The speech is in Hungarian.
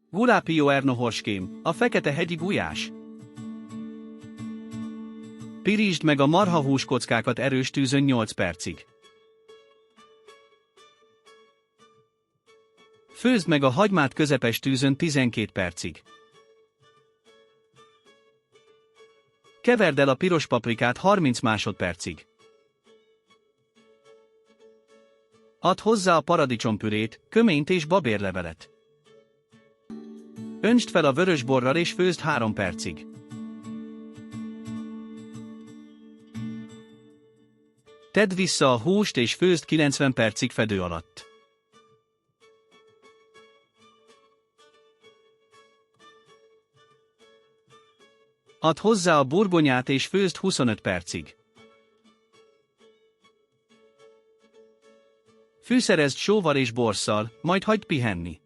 Gulapio ernohorském, a fekete hegyi gulyás. Pirítsd meg a marhahús kockákat erős tűzön 8 percig. Főzd meg a hagymát közepes tűzön 12 percig. Keverd el a piros paprikát 30 másodpercig. Add hozzá a paradicsompürét, köményt és babérlevelet. Öntsd fel a vörösborral és főzd 3 percig. Tedd vissza a húst és főzd 90 percig fedő alatt. Add hozzá a burgonyát és főzd 25 percig. Fűszerezd sóval és borsszal, majd hagyd pihenni.